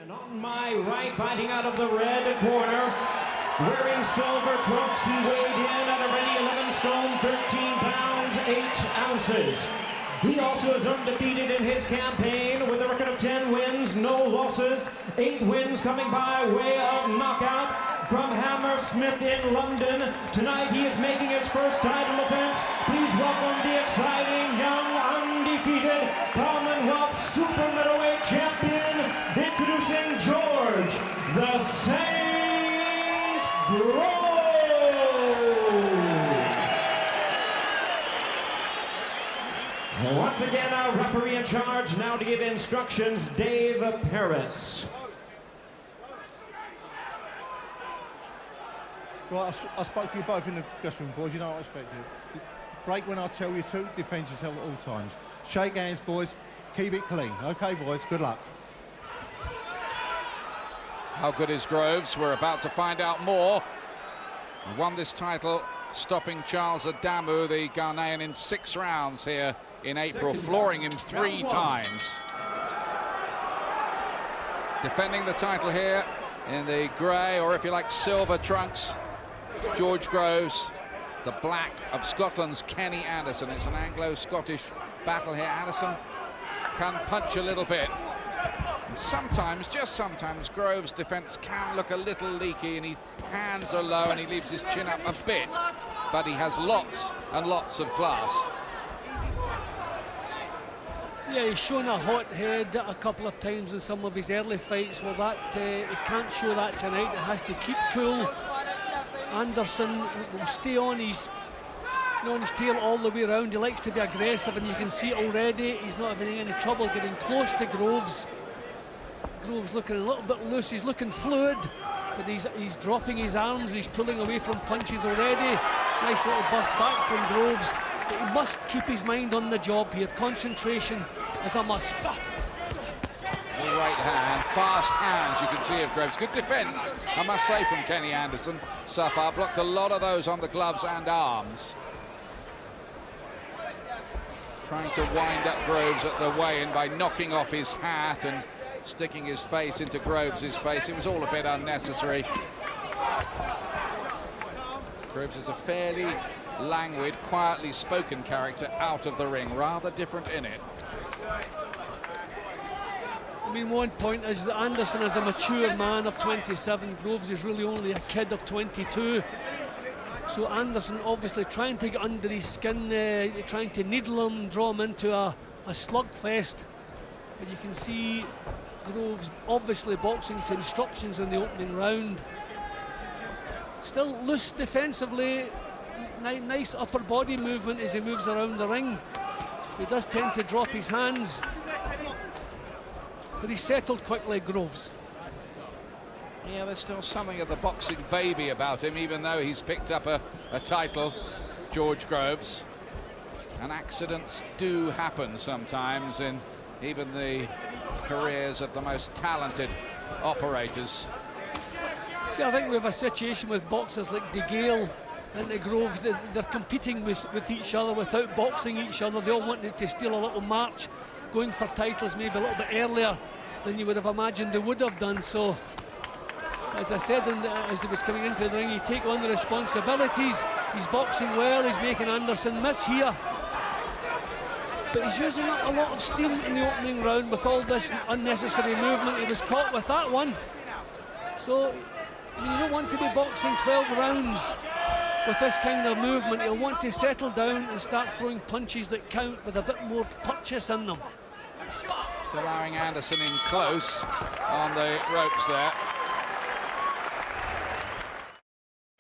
And on my right, fighting out of the red corner, wearing silver trunks, he weighed in at a ready 11 stone, 13 pounds, 8 ounces. He also is undefeated in his campaign with a record of 10 wins, no losses, 8 wins coming by way of knockout from Hammersmith in London. Tonight he is making his first title defense. Please welcome the exciting, young, undefeated Commonwealth Super Middleweight champion, introducing George the Saint Groves. Once again, our referee in charge now to give instructions, Dave Paris. Right, I spoke to you both in the dressing room, boys. You know what I expect you. Break when I tell you to, defend yourself at all times. Shake hands, boys. Keep it clean. Okay, boys, good luck. How good is Groves? We're about to find out more. He won this title, stopping Charles Adamu, the Ghanaian, in 6 rounds here in April, flooring him 3 times. Defending the title here in the grey, or if you like, silver trunks, George Groves, the black of Scotland's Kenny Anderson. It's an Anglo-Scottish battle here. Anderson can punch a little bit. And sometimes, just sometimes, Groves' defence can look a little leaky, and his hands are low and he leaves his chin up a bit, but he has lots and lots of class. Yeah, he's shown a hot head a couple of times in some of his early fights. Well, that he can't show that tonight. It has to keep cool. Anderson will stay on his tail all the way around. He likes to be aggressive, and you can see already he's not having any trouble getting close to Groves. Groves looking a little bit loose. He's looking fluid, but he's dropping his arms. He's pulling away from punches already. Nice little bust back from Groves. But he must keep his mind on the job here. Concentration is a must. The right hand, fast hands, you can see of Groves. Good defence, I must say, from Kenny Anderson. So far, blocked a lot of those on the gloves and arms. Trying to wind up Groves at the weigh-in by knocking off his hat and sticking his face into Groves' face. It was all a bit unnecessary. Groves is a fairly languid, quietly spoken character out of the ring, rather different in it. I mean, one point is that Anderson is a mature man of 27. Groves is really only a kid of 22. So Anderson obviously trying to get under his skin, trying to needle him, draw him into a slugfest. But you can see Groves obviously boxing to instructions in the opening round. Still loose defensively, nice upper body movement as he moves around the ring. He does tend to drop his hands, but he's settled quickly, Groves. Yeah, there's still something of the boxing baby about him, even though he's picked up a title, George Groves. And accidents do happen sometimes in even the careers of the most talented operators. See, I think we have a situation with boxers like De Gale and the Groves. They're competing with each other without boxing each other. They all wanted to steal a little march, going for titles maybe a little bit earlier than you would have imagined they would have done. So, as I said, as he was coming into the ring, he take on the responsibilities. He's boxing well, he's making Anderson miss here. But he's using up a lot of steam in the opening round with all this unnecessary movement. He was caught with that one. So, I mean, you don't want to be boxing 12 rounds with this kind of movement. You'll want to settle down and start throwing punches that count with a bit more purchase in them. Just allowing Anderson in close on the ropes there.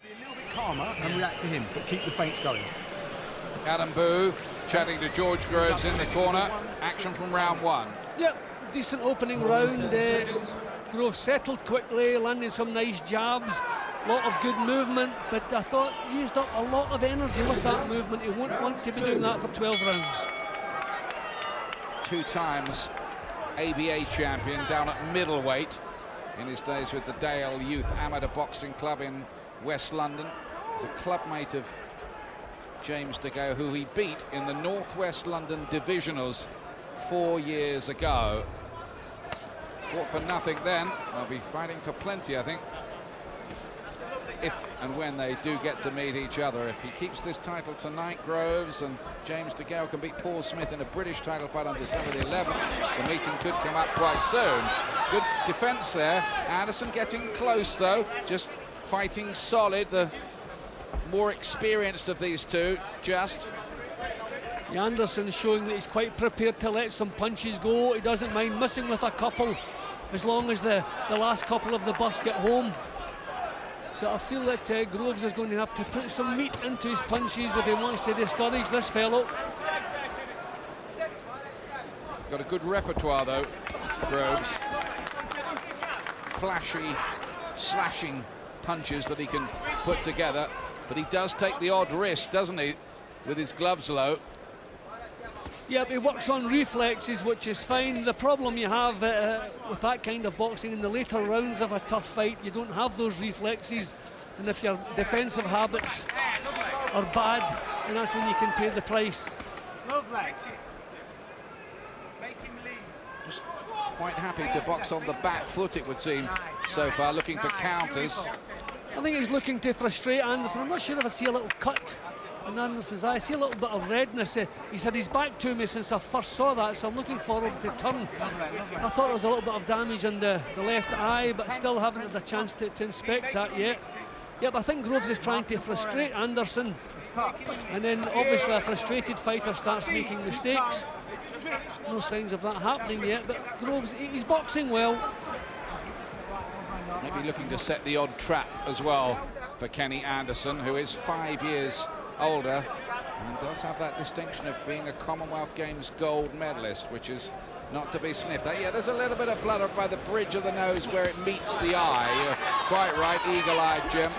Be a little bit calmer and react to him, but keep the feints going. Adam Booth chatting to George Groves in the corner. Action from round 1. Yep, decent opening round. Groves settled quickly, landing some nice jabs. A lot of good movement, but I thought he used up a lot of energy with that movement. He won't want to be doing that for 12 rounds. 2 times ABA champion down at middleweight in his days with the Dale Youth Amateur Boxing Club in West London. He's a clubmate of James De Gale, who he beat in the North West London divisionals 4 years ago. fought for nothing then. They'll be fighting for plenty, I think, if and when they do get to meet each other. If he keeps this title tonight, Groves, and James DeGale can beat Paul Smith in a British title fight on December the 11th, the meeting could come up quite soon. Good defence there. Anderson getting close, though, just fighting solid. The more experienced of these two, just. Anderson showing that he's quite prepared to let some punches go. He doesn't mind missing with a couple, as long as the last couple of the bus get home. So I feel that Groves is going to have to put some meat into his punches if he wants to discourage this fellow. Got a good repertoire, though, Groves. Flashy, slashing punches that he can put together, but he does take the odd risk, doesn't he, with his gloves low. Yeah, he works on reflexes, which is fine. The problem you have with that kind of boxing in the later rounds of a tough fight, you don't have those reflexes, and if your defensive habits are bad, then that's when you can pay the price. Just quite happy to box on the back foot, it would seem, so far, looking for counters. I think he's looking to frustrate Anderson. I'm not sure if I see a little cut in Anderson's eye. I see a little bit of redness. He's had his back to me since I first saw that, so I'm looking forward to turn. I thought there was a little bit of damage in the left eye, but still haven't had a chance to inspect that yet. Yep, I think Groves is trying to frustrate Anderson, and then obviously a frustrated fighter starts making mistakes. No signs of that happening yet, but Groves, he's boxing well. Maybe looking to set the odd trap as well for Kenny Anderson, who is 5 years older and does have that distinction of being a Commonwealth Games gold medalist, which is not to be sniffed at. Yeah, there's a little bit of blood up by the bridge of the nose where it meets the eye. You're quite right, eagle-eyed, Jim.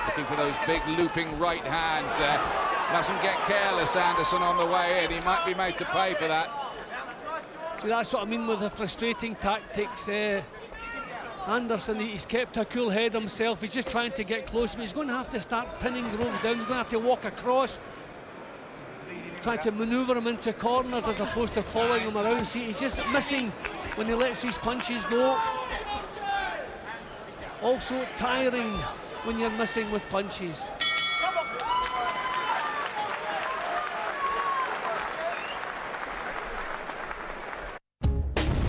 Looking for those big looping right hands there. Mustn't get careless, Anderson, on the way in. He might be made to pay for that. See, that's what I mean with the frustrating tactics. Anderson, he's kept a cool head himself. He's just trying to get close, but he's going to have to start pinning Groves down. He's going to have to walk across, trying to manoeuvre him into corners as opposed to following him around. See, he's just missing when he lets his punches go. Also tiring when you're missing with punches.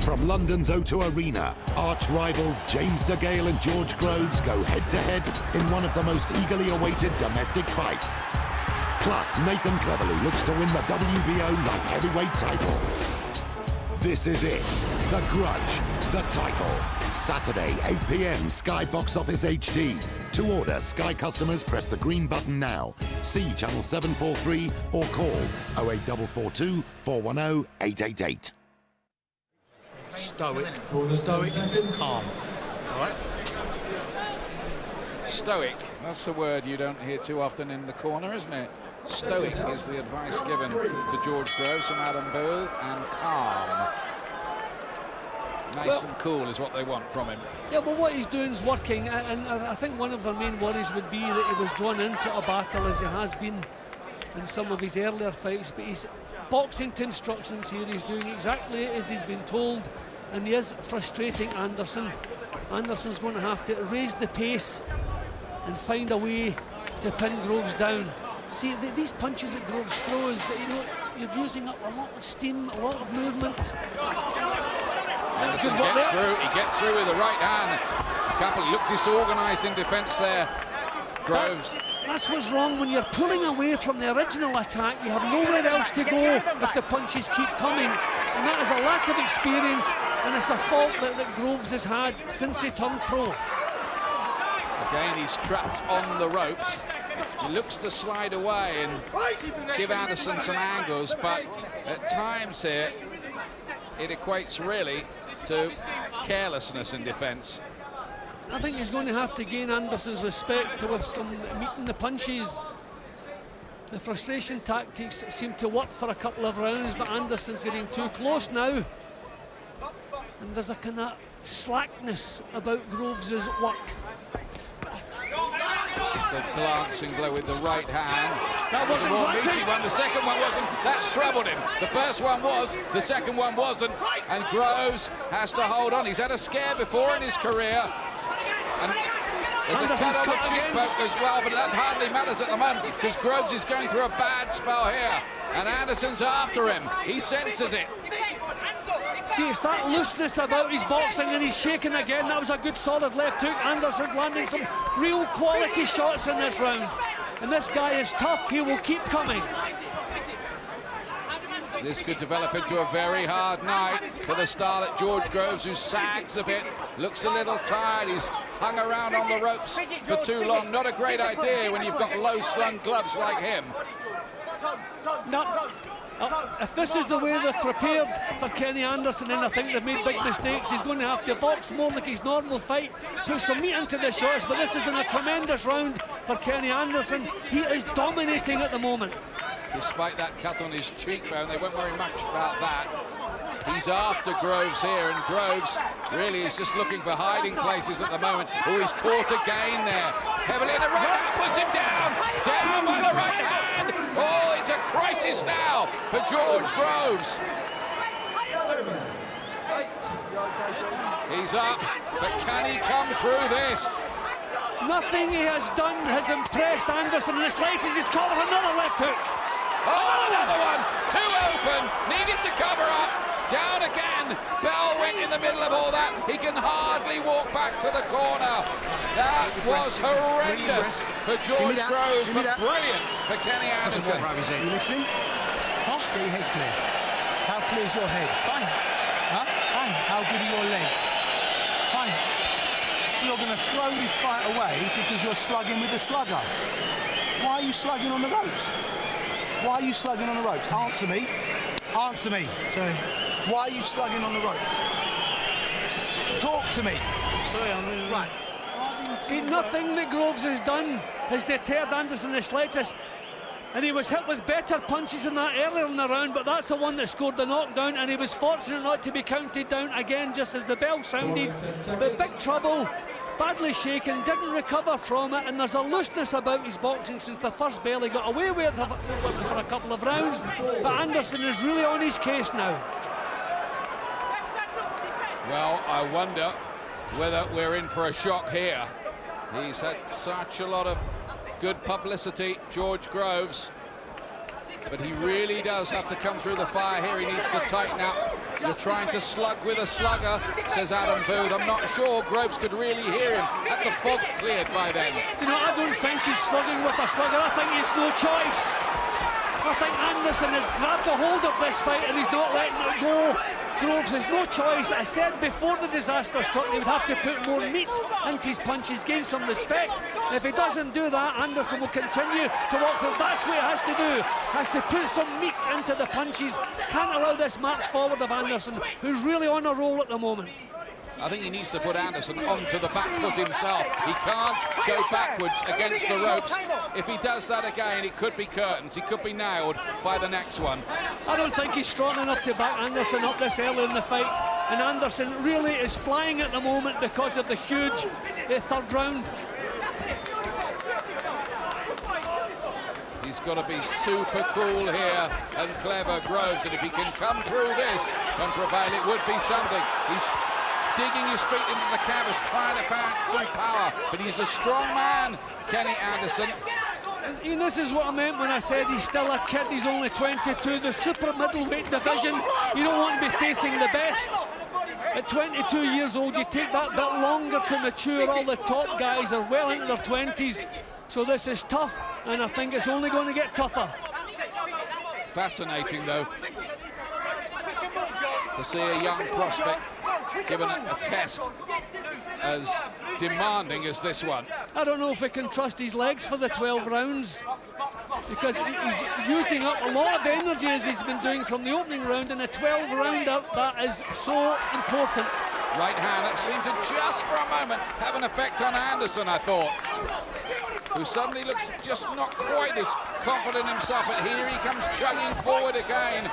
From London's O2 Arena, arch rivals James DeGale and George Groves go head-to-head in one of the most eagerly awaited domestic fights. Plus, Nathan Cleverly looks to win the WBO light heavyweight title. This is it, The Grudge, the title. Saturday, 8 p.m, Sky Box Office HD. To order, Sky customers press the green button now. See channel 743 or call 08442 410 888. Stoic, calm. All right. Stoic, that's the word you don't hear too often in the corner, isn't it? Stoic is the advice given to George Groves from Adam Boole, and calm. Nice and cool is what they want from him. Yeah, well, what he's doing is working, and I think one of their main worries would be that he was drawn into a battle as he has been in some of his earlier fights, but he's boxing to instructions here. He's doing exactly as he's been told, and he is frustrating Anderson. Anderson's going to have to raise the pace and find a way to pin Groves down. See, these punches that Groves throws, you know, you're using up a lot of steam, a lot of movement. Anderson gets through, he gets through with the right hand. Capel looked disorganised in defence there. Groves. That's what's wrong when you're pulling away from the original attack. You have nowhere else to go if the punches keep coming, and that is a lack of experience, and it's a fault that Groves has had since he turned pro. Again, he's trapped on the ropes. He looks to slide away and give Anderson some angles, but at times here it equates really to carelessness in defence. I think he's going to have to gain Anderson's respect with some meeting the punches. The frustration tactics seem to work for a couple of rounds, but Anderson's getting too close now. And there's a kind of slackness about Groves' work. Just a glancing blow with the right hand. That was a wasn't more glancing. meaty one. The second one wasn't. That's troubled him. The first one was, the second one wasn't. And Groves has to hold on. He's had a scare before in his career. And there's a cut on the cheekbone as well, but that hardly matters at the moment because Groves is going through a bad spell here. And Anderson's after him. He senses it. See, it's that looseness about his boxing, and he's shaking again. That was a good solid left hook. Anderson landing some real quality shots in this round. And this guy is tough. He will keep coming. This could develop into a very hard night for the starlet George Groves, who sags a bit, looks a little tired. He's hung around on the ropes for too long. Not a great idea when you've got low-slung gloves like him. No. If this is the way they're prepared for Kenny Anderson, then I think they've made big mistakes. He's going to have to box more like his normal fight, put some meat into the shots, but this has been a tremendous round for Kenny Anderson. He is dominating at the moment. Despite that cut on his cheekbone, they won't worry much about that. He's after Groves here, and Groves really is just looking for hiding places at the moment. Oh, he's caught again there. Heavily in the right hand, puts him down! Down by the right hand! Oh, it's a crisis now for George Groves. He's up, but can he come through this? Nothing he has done has impressed Anderson in the slightest. He's caught with another left hook. Oh, another one! Too open, needed to cover up. Down again, Bell went in the middle of all that. He can hardly walk back to the corner. That was horrendous for George Groves, but brilliant for Kenny Anderson. Are you listening? Huh? Get your head clear. How clear is your head? Fine. Huh? Fine. How good are your legs? Fine. You're going to throw this fight away because you're slugging with the slugger. Why are you slugging on the ropes? Why are you slugging on the ropes? Answer me. Answer me. Sorry. Why are you slugging on the ropes? Talk to me. Sorry, I'm really... Right. See, nothing that Groves has done has deterred Anderson the slightest. And he was hit with better punches than that earlier in the round, but that's the one that scored the knockdown, and he was fortunate not to be counted down again just as the bell sounded. But big trouble, badly shaken, didn't recover from it, and there's a looseness about his boxing since the first bell. He got away with it for a couple of rounds, but Anderson is really on his case now. Well, I wonder whether we're in for a shock here. He's had such a lot of good publicity, George Groves, but he really does have to come through the fire here. He needs to tighten up. You're trying to slug with a slugger, says Adam Booth. I'm not sure Groves could really hear him. Had the fog cleared by then. Do you know, I don't think he's slugging with a slugger. I think he's no choice. I think Anderson has grabbed a hold of this fight and he's not letting it go. Groves has no choice. I said before the disaster struck he would have to put more meat into his punches, gain some respect. If he doesn't do that, Anderson will continue to walk through. That's what he has to do. Has to put some meat into the punches. Can't allow this match forward of Anderson, who's really on a roll at the moment. I think he needs to put Anderson onto the back foot himself. He can't go backwards against the ropes. If he does that again, it could be curtains. He could be nailed by the next one. I don't think he's strong enough to back Anderson up this early in the fight. And Anderson really is flying at the moment because of the huge third round. He's got to be super cool here and clever, Groves. And if he can come through this and prevail, it would be something. He's digging his feet into the canvas, trying to find some power, but he's a strong man, Kenny Anderson. And this is what I meant when I said he's still a kid. He's only 22. The super middleweight division, you don't want to be facing the best. At 22 years old, you take that bit longer to mature. All the top guys are well into their 20s, so this is tough, and I think it's only going to get tougher. Fascinating, though, to see a young prospect given a test as demanding as this one. I don't know if we can trust his legs for the 12 rounds because he's using up a lot of energy as he's been doing from the opening round, and a 12 rounder, that is so important. Right hand, that seemed to just for a moment have an effect on Anderson, I thought, who suddenly looks just not quite as confident himself, but here he comes chugging forward again.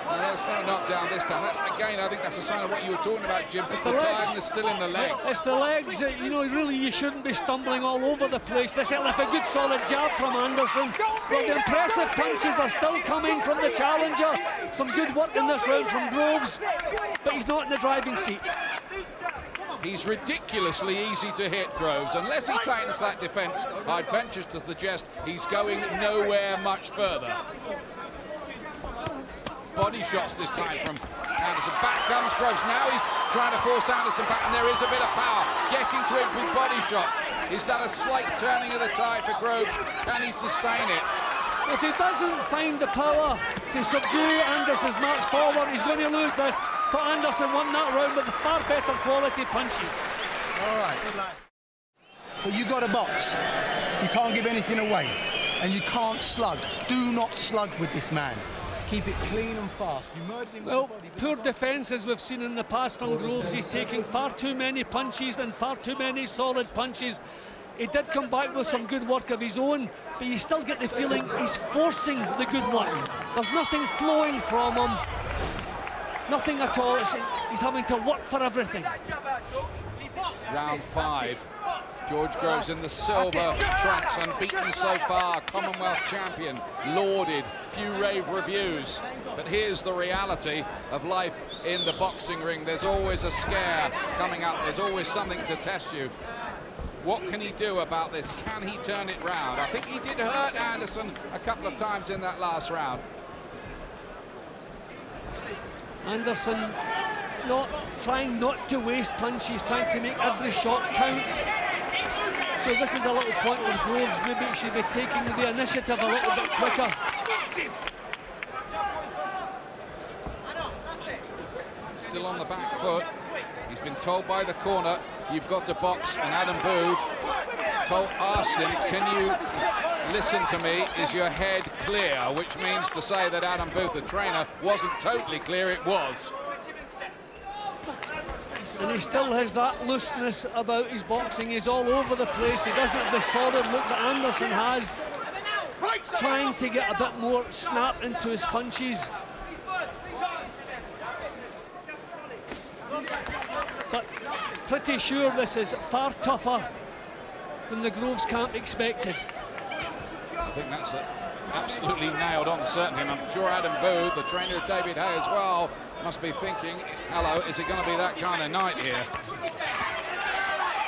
No, there's no knockdown this time. That's again, I think that's a sign of what you were talking about, Jim. It's the the time legs. is still in the legs. It's the legs that, you know, really you shouldn't be stumbling all over the place. This is like a good solid jab from Anderson. Well, the impressive punches are still coming from the challenger. Some good work in this round from Groves, but he's not in the driving seat. He's ridiculously easy to hit, Groves. Unless he tightens that defence, I'd venture to suggest he's going nowhere much further. Body shots this time from Anderson. Back comes Groves. Now he's trying to force Anderson back, and there is a bit of power getting to him with body shots. Is that a slight turning of the tide for Groves? Can he sustain it? If he doesn't find the power to subdue Anderson's march forward, he's going to lose this. But Anderson won that round with far better quality punches. All right. But you got to box. You can't give anything away. And you can't slug. Do not slug with this man. Keep it clean and fast. You murdered him with Well, the body. poor defence as we've seen in the past from Groves. He's taking far too many punches and far too many solid punches. He did come back with some good work of his own, but you still get the feeling he's forcing the good work. There's nothing flowing from him. Nothing at all. He's having to work for everything. Round 5. George Groves in the silver trunks, unbeaten so far, Commonwealth champion, lauded, few rave reviews. But here's the reality of life in the boxing ring. There's always a scare coming up. There's always something to test you. What can he do about this? Can he turn it round? I think he did hurt Anderson a couple of times in that last round. Anderson trying not to waste punches, trying to make every shot count. So this is a little point where Groves maybe should be taking the initiative a little bit quicker. Still on the back foot. He's been told by the corner, you've got to box, and Adam Booth asked him, can you listen to me, is your head clear? Which means to say that Adam Booth, the trainer, wasn't totally clear. It was. And he still has that looseness about his boxing. He's all over the place. He doesn't have the solid look that Anderson has. Trying to get a bit more snap into his punches. But pretty sure this is far tougher than the Groves camp expected. I think that's absolutely nailed on, certainly, and I'm sure Adam Booth, the trainer of David Hay as well, must be thinking, hello, is it going to be that kind of night here?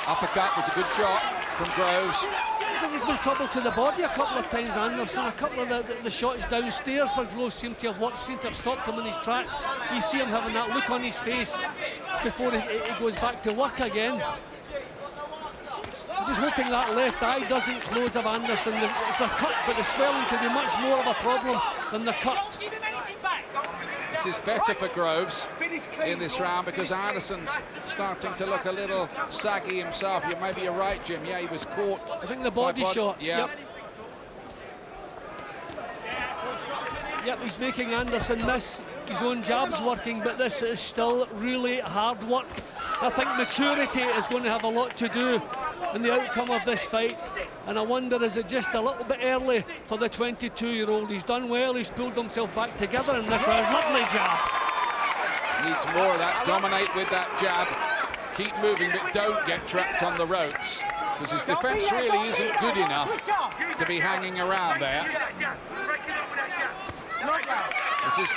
Uppercut was a good shot from Groves. I think he's been trouble to the body a couple of times, Anderson. A couple of the shots downstairs for Groves seem to have stopped him in his tracks. You see him having that look on his face before he goes back to work again. I'm just hoping that left eye doesn't close of Anderson. It's the cut, but the swelling could be much more of a problem than the cut. This is better for Groves in this round because Anderson's starting to look a little saggy himself. Maybe you're right, Jim. Yeah, he was caught. I think the body shot. Yeah. Yep, he's making Anderson miss his own jabs working, but this is still really hard work. I think maturity is going to have a lot to do in the outcome of this fight, and I wonder, is it just a little bit early for the 22-year-old? He's done well, he's pulled himself back together in this round. Lovely jab. Needs more of that, dominate with that jab, keep moving but don't get trapped on the ropes, because his defence really isn't good enough to be hanging around there. This is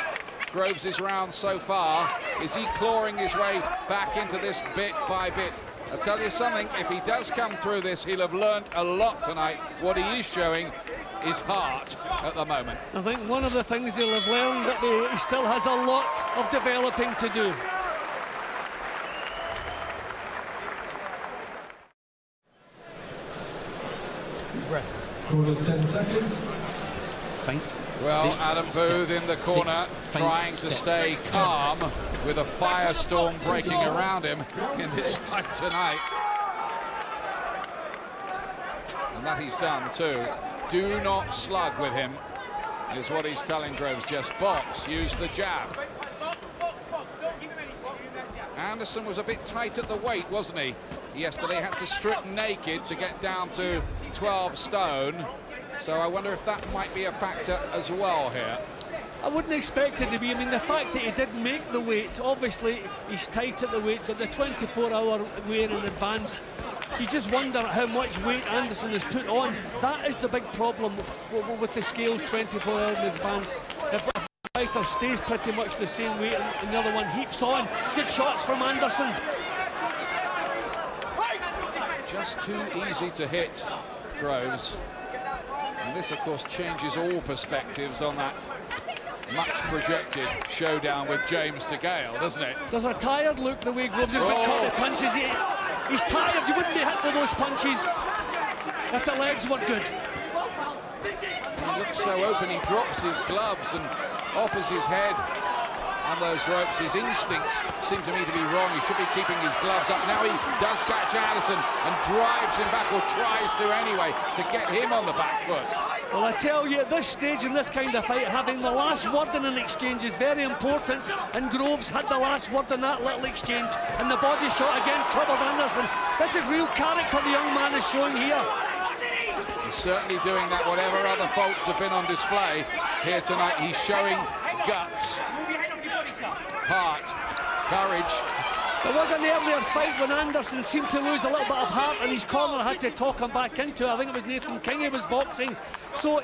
Groves' round so far. Is he clawing his way back into this bit by bit? I'll tell you something, if he does come through this, he'll have learnt a lot tonight. What he is showing is heart at the moment. I think one of the things he'll have learned that he still has a lot of developing to do. Quarters 10 seconds. Faint. Well, stick, Adam step, Booth in the corner, stick, trying faint, to step. stay calm with a firestorm breaking around him in this fight tonight. And that he's done too. Do not slug with him, is what he's telling Groves. Just box, use the jab. Anderson was a bit tight at the weight, wasn't he? Yesterday had to strip naked to get down to 12 stone. So I wonder if that might be a factor as well here. I wouldn't expect it to be. I mean, the fact that he didn't make the weight, obviously he's tight at the weight, but the 24-hour weigh in advance, you just wonder how much weight Anderson has put on. That is the big problem with the scales 24 hours in advance. If the fighter stays pretty much the same weight and the other one heaps on. Good shots from Anderson. Just too easy to hit, Groves. And this, of course, changes all perspectives on that much projected showdown with James DeGale, doesn't it? There's a tired look the way Groves has been caught with punches. He's tired. He wouldn't be hit with those punches if the legs were good. He looks so open. He drops his gloves and offers his head on those ropes. His instincts seem to me to be wrong. He should be keeping his gloves up. Now he does catch Anderson and drives him back, or tries to anyway, to get him on the back foot. Well, I tell you, at this stage in this kind of fight, having the last word in an exchange is very important, and Groves had the last word in that little exchange, and the body shot again troubled Anderson. This is real character the young man is showing here. He's certainly doing that, whatever other faults have been on display here tonight. He's showing guts, heart, courage. There was an earlier fight when Anderson seemed to lose a little bit of heart and his corner had to talk him back into it. I think it was Nathan King he was boxing. So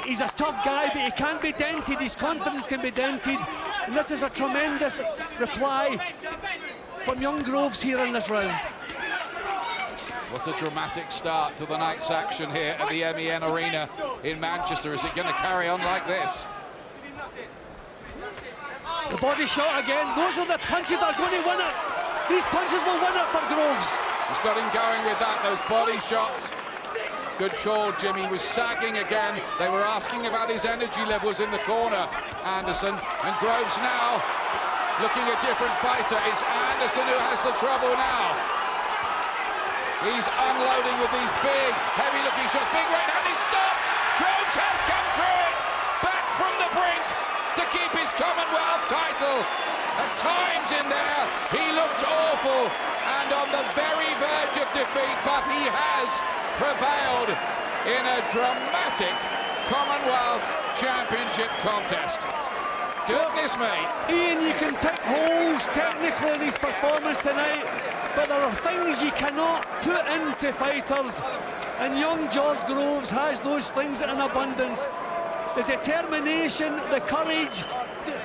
he's a tough guy, but he can't be dented. His confidence can be dented. And this is a tremendous reply from young Groves here in this round. What a dramatic start to the night's action here at the MEN Arena in Manchester. Is it going to carry on like this? The body shot again. Those are the punches that are going to win it. These punches will win it for Groves. He's got him going with that, those body shots. Good call, Jim. He was sagging again. They were asking about his energy levels in the corner, Anderson. And Groves now looking a different fighter. It's Anderson who has the trouble now. He's unloading with these big, heavy-looking shots. Big right hand, he's stopped. Groves has come through it. Back from the brink to keep his Commonwealth title. At times in there, he looked awful and on the very verge of defeat, but he has prevailed in a dramatic Commonwealth Championship contest. Goodness me. Ian, you can pick holes technically in his performance tonight, but there are things you cannot put into fighters, and young George Groves has those things in abundance. The determination, the courage,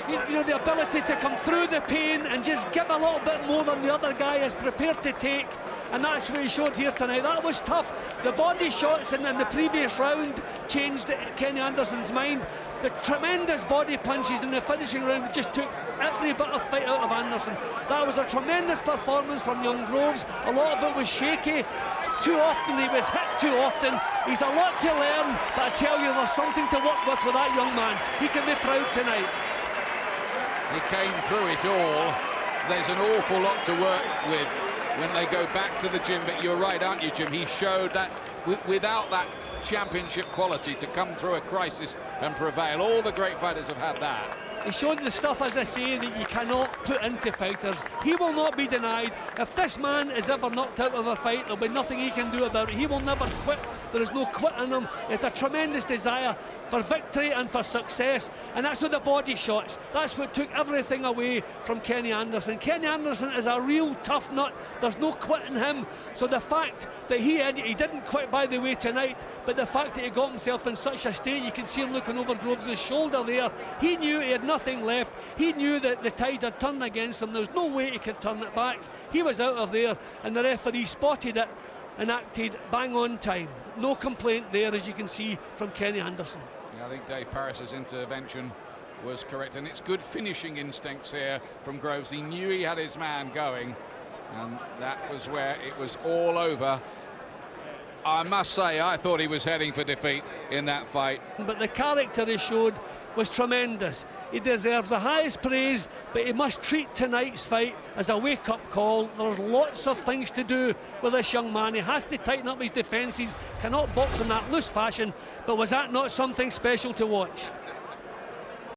the ability to come through the pain and just give a little bit more than the other guy is prepared to take, and that's what he showed here tonight. That was tough. The body shots in the previous round changed Kenny Anderson's mind. The tremendous body punches in the finishing round just took every bit of fight out of Anderson. That was a tremendous performance from young Groves. A lot of it was shaky. Too often he was hit too often. He's a lot to learn, but I tell you, there's something to work with for that young man. He can be proud tonight. He came through it all. There's an awful lot to work with when they go back to the gym, but you're right, aren't you, Jim? He showed that without that championship quality to come through a crisis and prevail. All the great fighters have had that. He showed the stuff, as I say, that you cannot put into fighters. He will not be denied. If this man is ever knocked out of a fight, there'll be nothing he can do about it. He will never quit. There is no quit in him. It's a tremendous desire for victory and for success, and that's with the body shots. That's what took everything away from Kenny Anderson. Kenny Anderson is a real tough nut. There's no quitting him. So the fact that he didn't quit, by the way, tonight, but the fact that he got himself in such a state, you can see him looking over Groves' shoulder there. He knew he had nothing left. He knew that the tide had turned against him. There was no way he could turn it back. He was out of there, and the referee spotted it and acted bang on time. No complaint there, as you can see from Kenny Anderson. Yeah, I think Dave Parris's intervention was correct, and it's good finishing instincts here from Groves. He knew he had his man going, and that was where it was all over. I must say, I thought he was heading for defeat in that fight. But the character he showed was tremendous. He deserves the highest praise, but he must treat tonight's fight as a wake-up call. There's lots of things to do with this young man. He has to tighten up his defences, cannot box in that loose fashion, but was that not something special to watch?